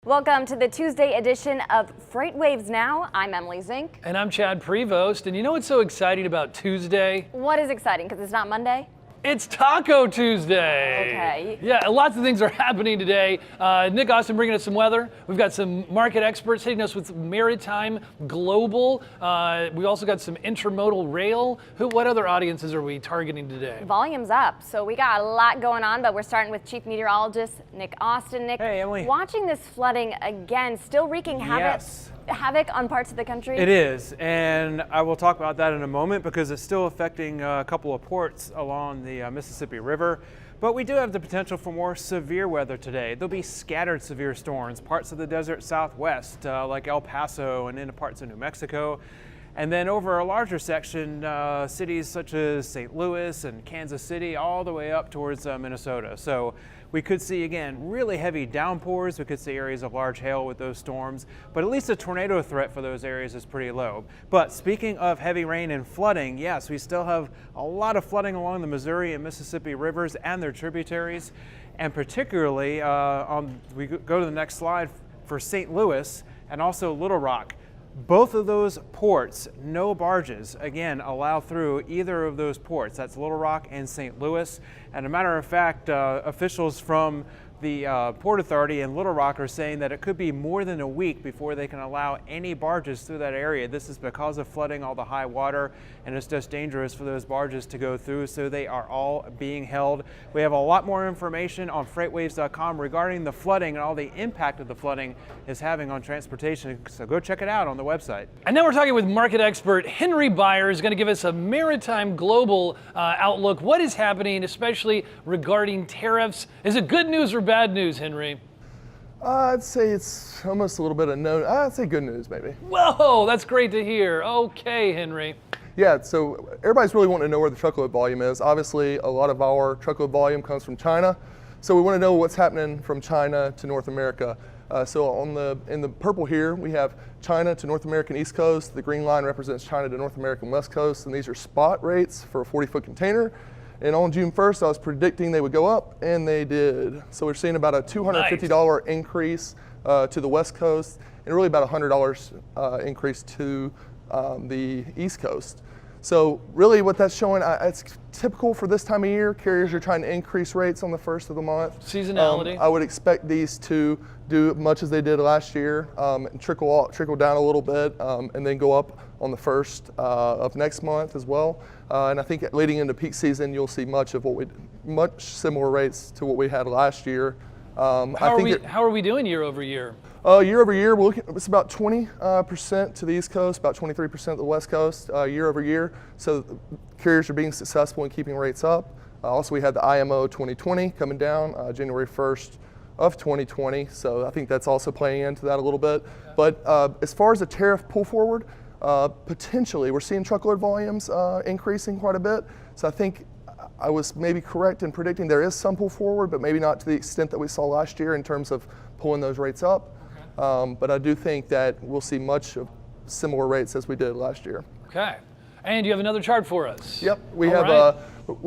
Welcome to the Tuesday edition of FreightWaves Now. I'm Emily Zink. And I'm Chad Prevost. And you know what's so exciting about Tuesday? What is exciting? Because it's not Monday? It's Taco Tuesday. Okay. Yeah, lots of things are happening today. Nick Austin bringing us some weather. We've got some market experts hitting us with maritime, global. We also got some intermodal rail. What other audiences are we targeting today? Volume's up, so we got a lot going on, but we're starting with Chief Meteorologist Nick Austin. Nick, hey, Emily. Watching this flooding again, still wreaking havoc on parts of the country? It is, and I will talk about that in a moment because it's still affecting a couple of ports along the Mississippi River. But we do have the potential for more severe weather today. There'll be scattered severe storms, parts of the desert southwest, like El Paso and into parts of New Mexico. And then over a larger section, cities such as St. Louis and Kansas City, all the way up towards Minnesota. So we could see, again, really heavy downpours. We could see areas of large hail with those storms, but at least the tornado threat for those areas is pretty low. But speaking of heavy rain and flooding, yes, we still have a lot of flooding along the Missouri and Mississippi rivers and their tributaries. And particularly, we go to the next slide for St. Louis and also Little Rock. Both of those ports, no barges, again, allow through either of those ports. That's Little Rock and St. Louis. And a matter of fact, officials from the Port Authority in Little Rock are saying that it could be more than a week before they can allow any barges through that area. This is because of flooding, all the high water, and it's just dangerous for those barges to go through, so they are all being held. We have a lot more information on FreightWaves.com regarding the flooding and all the impact of the flooding is having on transportation, so go check it out on the website. And now we're talking with market expert Henry Byers, who's going to give us a maritime global outlook. What is happening, especially regarding tariffs? Is it good news or bad news, Henry? I'd say it's almost a little bit of I'd say good news, maybe. Whoa, that's great to hear. Okay, Henry. Yeah, so everybody's really wanting to know where the truckload volume is. Obviously, a lot of our truckload volume comes from China, so we want to know what's happening from China to North America. So in the purple here, we have China to North American East Coast. The green line represents China to North American West Coast, and these are spot rates for a 40-foot container. And on June 1st, I was predicting they would go up, and they did. So we're seeing about a $250 increase to the West Coast, and really about a $100 increase to the East Coast. So really what that's showing, it's typical for this time of year. Carriers are trying to increase rates on the first of the month. Seasonality. I would expect these to do much as they did last year, and trickle down a little bit, and then go up on the first of next month as well. And I think leading into peak season, you'll see much similar rates to what we had last year. How are we doing year over year? Year over year, it's about 20% to the East Coast, about 23% to the West Coast year over year. So carriers are being successful in keeping rates up. Also, we had the IMO 2020 coming down January 1st of 2020. So I think that's also playing into that a little bit. But as far as the tariff pull forward, potentially we're seeing truckload volumes increasing quite a bit. So I think I was maybe correct in predicting there is some pull forward, but maybe not to the extent that we saw last year in terms of pulling those rates up. But I do think that we'll see much of similar rates as we did last year. Okay. And you have another chart for us. Yep. We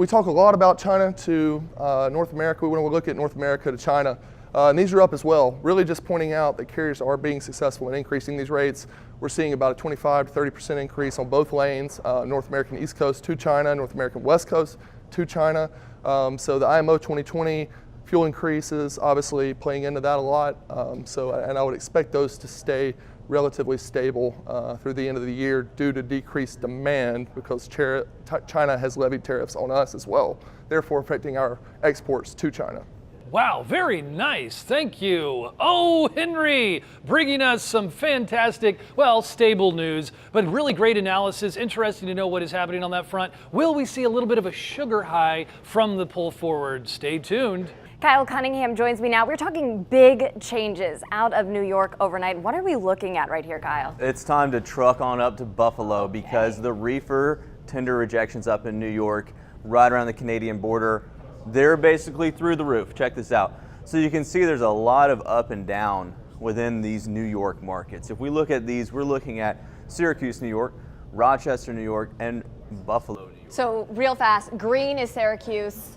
talk a lot about China to North America. We want to look at North America to China. And these are up as well, really just pointing out that carriers are being successful in increasing these rates. We're seeing about a 25 to 30% increase on both lanes, North American East Coast to China, North American West Coast to China. So the IMO 2020 fuel increases obviously playing into that a lot. And I would expect those to stay relatively stable through the end of the year due to decreased demand because China has levied tariffs on us as well, therefore affecting our exports to China. Wow, very nice. Thank you. Oh, Henry, bringing us some fantastic, stable news, but really great analysis. Interesting to know what is happening on that front. Will we see a little bit of a sugar high from the pull forward? Stay tuned. Kyle Cunningham joins me now. We're talking big changes out of New York overnight. What are we looking at right here, Kyle? It's time to truck on up to Buffalo because the reefer tender rejections up in New York, right around the Canadian border, they're basically through the roof. Check this out. So you can see there's a lot of up and down within these New York markets. If we look at these, we're looking at Syracuse, New York, Rochester, New York, and Buffalo, New York. So real fast, green is Syracuse,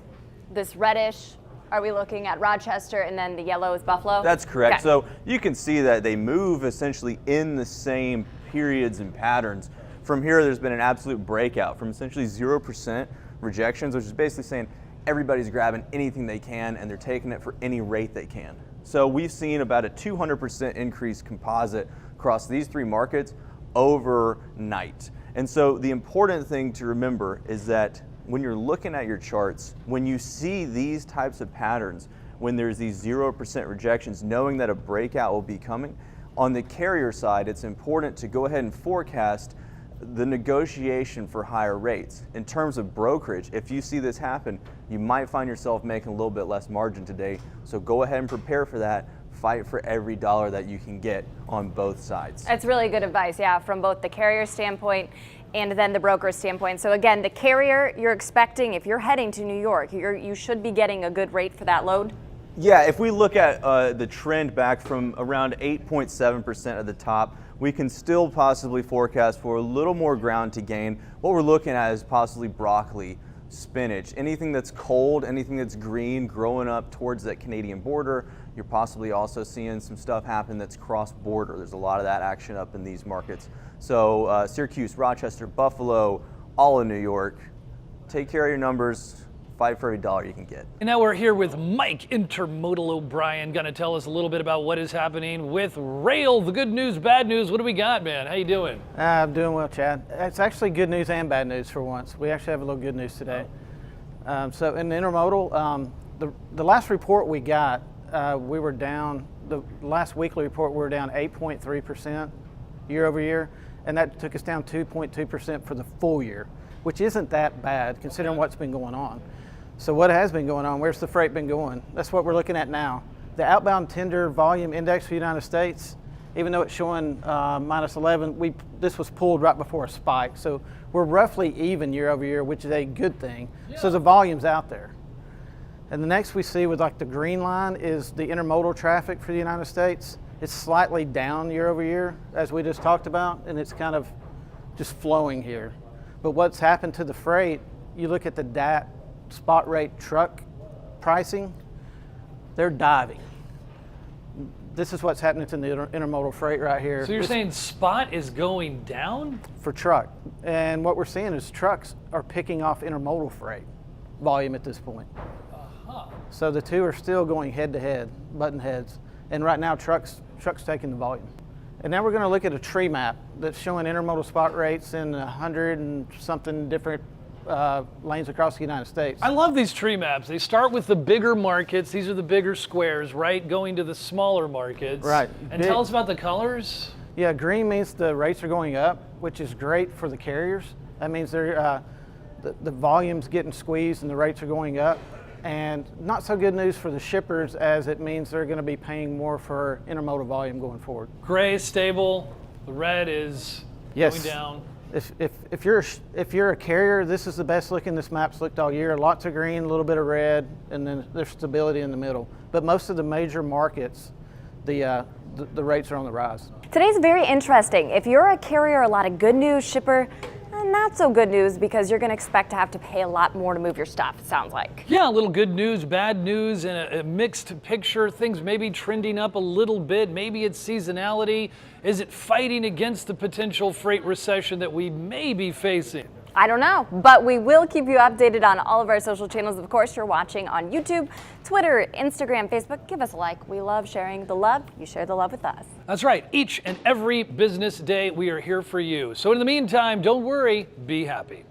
this reddish Are we looking at Rochester and then the yellow is Buffalo? That's correct. Okay. So you can see that they move essentially in the same periods and patterns. From here, there's been an absolute breakout from essentially 0% rejections, which is basically saying everybody's grabbing anything they can and they're taking it for any rate they can. So we've seen about a 200% increase composite across these three markets overnight. And so the important thing to remember is that when you're looking at your charts, when you see these types of patterns, when there's these 0% rejections, knowing that a breakout will be coming, on the carrier side, it's important to go ahead and forecast the negotiation for higher rates. In terms of brokerage, if you see this happen, you might find yourself making a little bit less margin today. So go ahead and prepare for that. Fight for every dollar that you can get on both sides. That's really good advice, yeah, from both the carrier standpoint and then the broker standpoint. So again, the carrier, you're expecting, if you're heading to New York, you should be getting a good rate for that load? Yeah, if we look at the trend back from around 8.7% at the top, we can still possibly forecast for a little more ground to gain. What we're looking at is possibly broccoli, spinach, anything that's cold, anything that's green, growing up towards that Canadian border. You're possibly also seeing some stuff happen that's cross-border. There's a lot of that action up in these markets. So Syracuse, Rochester, Buffalo, all of New York, take care of your numbers. Fight for every dollar you can get. And now we're here with Mike Intermodal O'Brien, going to tell us a little bit about what is happening with rail. The good news, bad news. What do we got, man? How you doing? I'm doing well, Chad. It's actually good news and bad news for once. We actually have a little good news today. So in the intermodal, the last report we got, we were down, the last weekly report, we were down 8.3% year over year, and that took us down 2.2% for the full year, which isn't that bad considering what's been going on. So what has been going on? Where's the freight been going? That's what we're looking at now. The outbound tender volume index for the United States, even though it's showing minus 11, this was pulled right before a spike. So we're roughly even year over year, which is a good thing. Yeah. So the volume's out there. And the next we see with like the green line is the intermodal traffic for the United States. It's slightly down year over year, as we just talked about, and it's kind of just flowing here. But what's happened to the freight, you look at the DAT spot rate truck pricing, they're diving. This is what's happening to the intermodal freight right here. So you're saying spot is going down? For truck. And what we're seeing is trucks are picking off intermodal freight volume at this point. So the two are still going head to head, button heads. And right now trucks taking the volume. And now we're going to look at a tree map that's showing intermodal spot rates in 100 and something different lanes across the United States. I love these tree maps. They start with the bigger markets. These are the bigger squares, right? Going to the smaller markets. Right. And tell us about the colors. Yeah, green means the rates are going up, which is great for the carriers. That means they're, the volume's getting squeezed and the rates are going up. And not so good news for the shippers, as it means they're going to be paying more for intermodal volume going forward. Gray is stable. The red is going down. If you're a carrier, this is the best looking this map's looked all year. Lots of green, a little bit of red, and then there's stability in the middle. But most of the major markets, the rates are on the rise. Today's very interesting. If you're a carrier, a lot of good news. Shipper, not so good news, because you're going to expect to have to pay a lot more to move your stuff, it sounds like. Yeah, a little good news, bad news, and a mixed picture. Things maybe trending up a little bit. Maybe it's seasonality. Is it fighting against the potential freight recession that we may be facing? I don't know, but we will keep you updated on all of our social channels. Of course, you're watching on YouTube, Twitter, Instagram, Facebook. Give us a like. We love sharing the love. You share the love with us. That's right. Each and every business day, we are here for you. So in the meantime, don't worry, be happy.